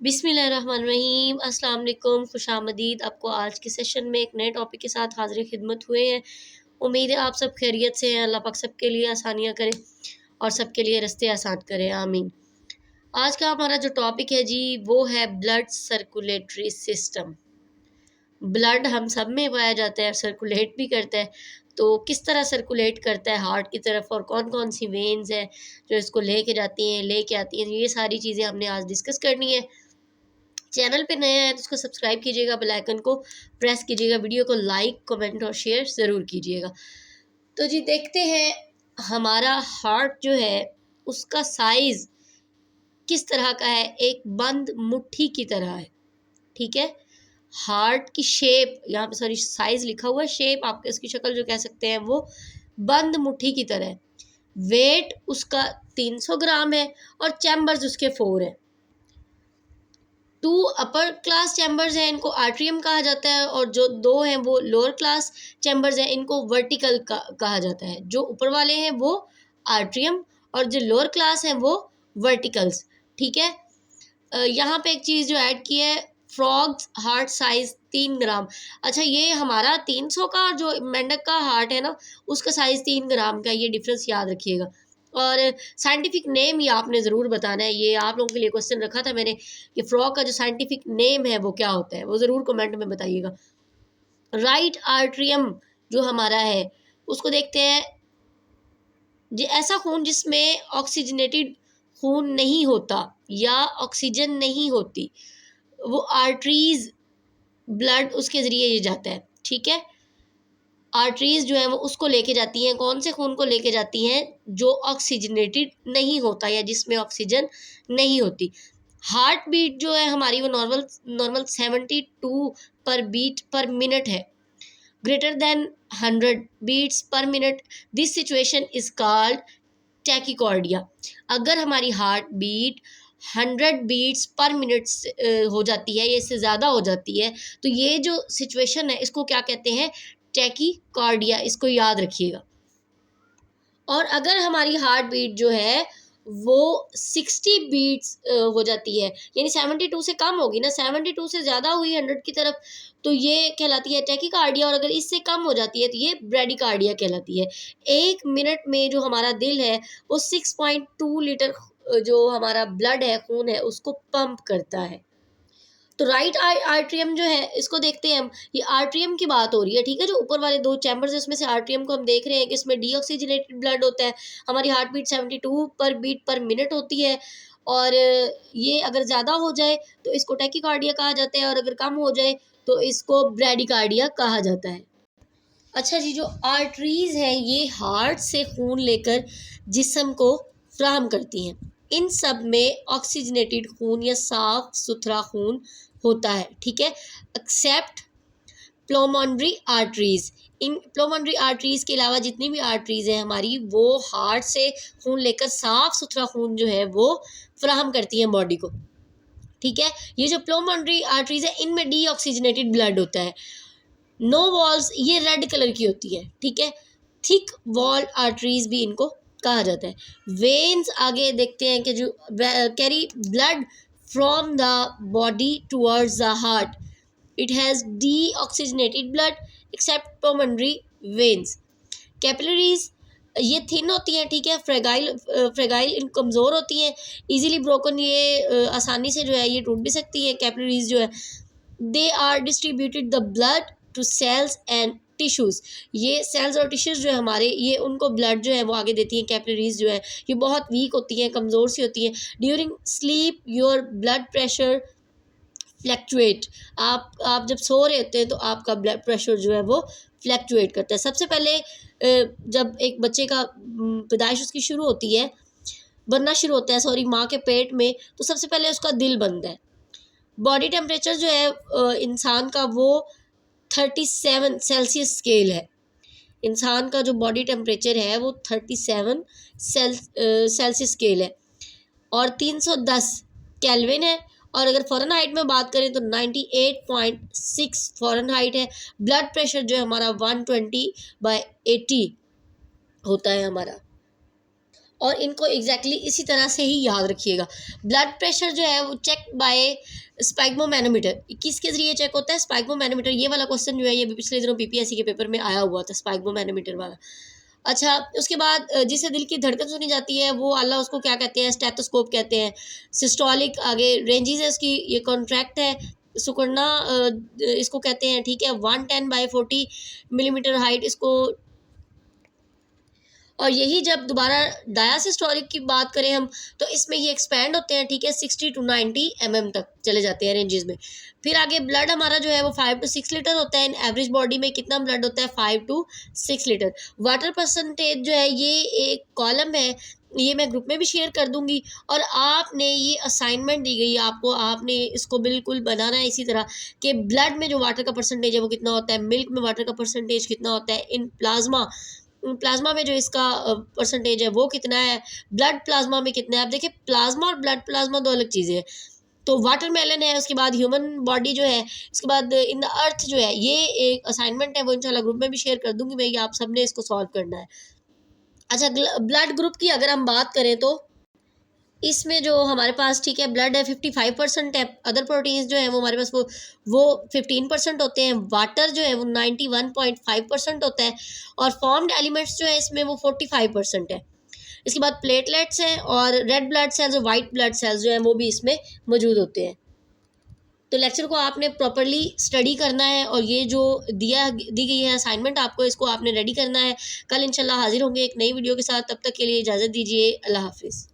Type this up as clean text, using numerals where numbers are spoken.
बिस्मिल्लाहिर्रहमानिर्रहीम। अस्सलाम वालेकुम, खुशामदीद। आपको आज के सेशन में एक नए टॉपिक के साथ हाज़िर खिदमत हुए हैं। उम्मीद है आप सब खैरियत से हैं। अल्लाह पाक सबके लिए आसानियाँ करे और सबके लिए रास्ते आसान करे, आमीन। आज का हमारा जो टॉपिक है जी, वो है ब्लड सर्कुलेटरी सिस्टम। ब्लड हम सब में पाया जाता है, सर्कुलेट भी करता है। तो किस तरह सर्कुलेट करता है हार्ट की तरफ, और कौन कौन सी वेन्स हैं जो इसको लेके जाती हैं, लेके आती हैं, ये सारी चीज़ें हमने आज डिस्कस करनी है। चैनल पे नए हैं तो उसको सब्सक्राइब कीजिएगा, बेल आइकन को प्रेस कीजिएगा, वीडियो को लाइक, कमेंट और शेयर ज़रूर कीजिएगा। तो जी देखते हैं हमारा हार्ट जो है उसका साइज़ किस तरह का है। एक बंद मुट्ठी की तरह है, ठीक है। हार्ट की शेप, यहाँ पे सॉरी साइज़ लिखा हुआ है, शेप आप इसकी शक्ल जो कह सकते हैं वो बंद मुट्ठी की तरह है। वेट उसका 300 ग्राम है और चैम्बर्स उसके 4 हैं। 2 अपर क्लास चैम्बर्स हैं, इनको आर्ट्रियम कहा जाता है, और जो 2 हैं वो लोअर क्लास चैम्बर्स हैं, इनको वर्टिकल कहा जाता है। जो ऊपर वाले हैं वो आर्ट्रियम और जो लोअर क्लास हैं वो वर्टिकल्स, ठीक है। यहाँ पे एक चीज़ जो ऐड की है, फ्रॉग्स हार्ट साइज 3 ग्राम। अच्छा, ये हमारा 300 का और जो मेंढक का हार्ट है ना उसका साइज़ 3 ग्राम का, ये डिफरेंस याद रखिएगा। और साइंटिफिक नेम ये आपने ज़रूर बताना है। ये आप लोगों के लिए क्वेश्चन रखा था मैंने कि फ्रॉग का जो साइंटिफिक नेम है वो क्या होता है, वो ज़रूर कमेंट में बताइएगा। राइट आर्ट्रियम जो हमारा है उसको देखते हैं। ऐसा खून जिसमें ऑक्सीजनेटेड खून नहीं होता या ऑक्सीजन नहीं होती, वो आर्टरीज ब्लड उसके ज़रिए ये जाता है, ठीक है। आर्टरीज जो है वो उसको लेके जाती हैं, कौन से खून को लेके जाती हैं, जो ऑक्सीजनेटेड नहीं होता या जिसमें ऑक्सीजन नहीं होती। हार्ट बीट जो है हमारी वो नॉर्मल नॉर्मल 72 पर बीट पर मिनट है, greater than 100 beats per minute. This situation is called tachycardia. अगर हमारी heart beat 100 beats per minute हो जाती है या इससे ज़्यादा हो जाती है, तो ये जो सिचुएशन है इसको क्या कहते हैं, टैकीकार्डिया। इसको याद रखिएगा। और अगर हमारी हार्ट बीट जो है वो 60 बीट्स हो जाती है, यानी 72 से कम होगी ना, 72 से ज़्यादा हुई 100 की तरफ, तो ये कहलाती है टैकीकार्डिया। और अगर इससे कम हो जाती है तो ये ब्रेडिकार्डिया कहलाती है। 1 मिनट में जो हमारा दिल है वो 6.2 लीटर जो हमारा ब्लड है, खून है, उसको पंप करता है। तो राइट आर्ट्रियम जो है इसको देखते हैं हम। ये आर्ट्रियम की बात हो रही है, ठीक है। जो ऊपर वाले 2 चैम्बर्स है उसमें से आर्ट्रियम को हम देख रहे हैं कि इसमें डीऑक्सीजनेटेड ब्लड होता है। हमारी हार्ट बीट 72 पर बीट पर मिनट होती है, और ये अगर ज़्यादा हो जाए तो इसको टैकीकार्डिया कहा जाता है, और अगर कम हो जाए तो इसको ब्रेडिकार्डिया कहा जाता है। अच्छा जी, जो आर्टरीज हैं ये हार्ट से खून लेकर जिस्म को फ्राहम करती हैं। इन सब में ऑक्सीजनेटेड खून या साफ सुथरा खून होता है, ठीक है, एक्सेप्ट प्लोमोनरी आर्टरीज। इन प्लोमोनरी आर्टरीज के अलावा जितनी भी आर्टरीज हैं हमारी, वो हार्ट से खून लेकर साफ सुथरा खून जो है वो फ्राहम करती हैं बॉडी को, ठीक है। ये जो प्लोमोनरी आर्टरीज है इनमें डीऑक्सीजनेटेड ब्लड होता है। नो वॉल्स ये रेड कलर की होती है, ठीक है। थिक वॉल आर्टरीज भी इनको कहा जाता है। वेन्स आगे देखते हैं कि जो carry blood from the body towards the heart. It has deoxygenated blood except pulmonary veins. Capillaries ये थिन होती हैं, ठीक है, फ्रेगाइल इन कमज़ोर होती हैं, इजीली ब्रोकन, ये आसानी से जो है ये टूट भी सकती है कैपिलरीज जो है। They are distributed the blood to cells and tissues. ये सेल्स और टिश्यूज़ जो है हमारे, ये उनको ब्लड जो है वो आगे देती हैं। कैपिलरीज जो है ये बहुत वीक होती हैं, कमज़ोर सी होती हैं। During sleep your blood pressure fluctuate. आप जब सो रहे होते हैं तो आपका ब्लड प्रेशर जो है वो फ्लैक्चुएट करता है। सबसे पहले जब एक बच्चे का पैदाइश उसकी शुरू होती है, बनना शुरू होता है, सॉरी, माँ के पेट में, तो सबसे पहले उसका दिल बनता है। बॉडी टेम्परेचर जो है इंसान का वो 37 सेल्सियस स्केल है। इंसान का जो बॉडी टेम्परेचर है वो 37 सेल्सियस स्केल है, और 310 केल्विन है। और अगर फ़ारेनहाइट में बात करें तो 98.6 फ़ारेनहाइट है। ब्लड प्रेशर जो है हमारा 120/80 होता है हमारा। और इनको एग्जैक्टली इसी तरह से ही याद रखिएगा। ब्लड प्रेशर जो है वो चेक बाय स्पाइगमोमैनोमीटर, किसके जरिए चेक होता है? स्पाइगमोमैनोमीटर। ये वाला क्वेश्चन जो है ये भी पिछले दिनों बीपीएससी के पेपर में आया हुआ था, स्पाइगमोमैनोमीटर वाला। अच्छा, उसके बाद जिसे दिल की धड़कन सुनी जाती है वो अल्लाह उसको क्या कहते हैं? स्टेथोस्कोप कहते हैं। सिस्टोलिक आगे रेंजेस है इसकी, ये कॉन्ट्रैक्ट है। सुकड़ना इसको कहते हैं, ठीक है। 110/40 मिलीमीटर हाइट इसको। और यही जब दोबारा डायासिस्टोलिक की बात करें हम, तो इसमें ये एक्सपैंड होते हैं, ठीक है। 60 to 90 mm तक चले जाते हैं रेंजेस में। फिर आगे ब्लड हमारा जो है वो 5 to 6 लीटर होता है। इन एवरेज बॉडी में कितना ब्लड होता है? 5 to 6 लीटर। वाटर परसेंटेज जो है ये एक कॉलम है, ये मैं ग्रुप में भी शेयर कर दूंगी। और आपने ये असाइनमेंट दी गई आपको, आपने इसको बिल्कुल बनाना है इसी तरह कि ब्लड में जो वाटर का परसेंटेज है वो कितना होता है, मिल्क में वाटर का परसेंटेज कितना होता है, इन प्लाज्मा में जो इसका परसेंटेज है वो कितना है, ब्लड प्लाज्मा में कितना है। आप देखिए प्लाज्मा और ब्लड प्लाज्मा दो अलग चीज़ें हैं। तो वाटरमेलन है, उसके बाद ह्यूमन बॉडी जो है, उसके बाद इन द अर्थ जो है, ये एक असाइनमेंट है, वो इंशाल्लाह ग्रुप में भी शेयर कर दूंगी मैं। ये आप सबने इसको सॉल्व करना है। अच्छा, ब्लड ग्रुप की अगर हम बात करें तो इसमें जो हमारे पास, ठीक है, ब्लड है 55% है। अदर प्रोटीन्स जो है वो हमारे पास वो 15% होते हैं। वाटर जो है वो 91.5% होता है। और फॉर्म्ड एलिमेंट्स जो है इसमें वो 45% है। इसके बाद प्लेटलेट्स हैं और रेड ब्लड सेल्स और वाइट ब्लड सेल्स जो हैं वो भी इसमें मौजूद होते हैं। तो लेक्चर को आपने प्रॉपरली स्टडी करना है और ये जो दी गई है असाइनमेंट आपको, इसको आपने रेडी करना है। कल इंशाल्लाह हाजिर होंगे एक नई वीडियो के साथ। तब तक के लिए इजाज़त दीजिए। अल्लाह हाफिज़।